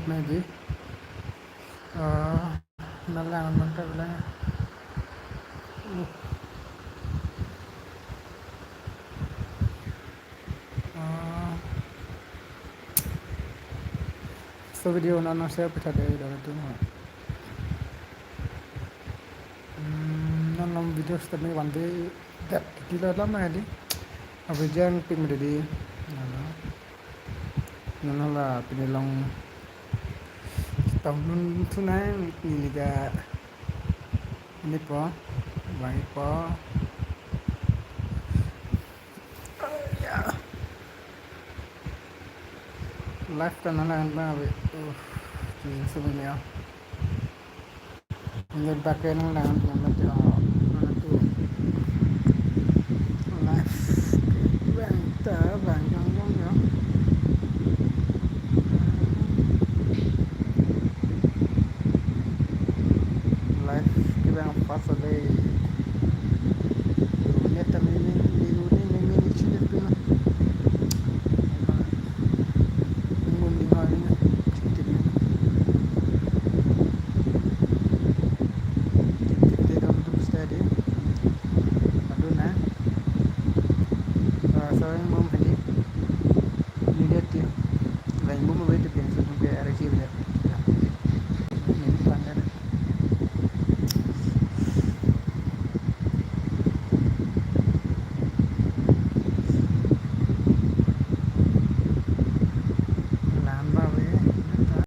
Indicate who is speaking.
Speaker 1: maybe nalangan man ka bilang so video na share pita de da tu nam video step me one day that kila lam na di abijang ping de di la pinilong tông nun thu nãy ni ga ni po vai po life ka na lang ba sebenarnya ingin pakai nang lang tu life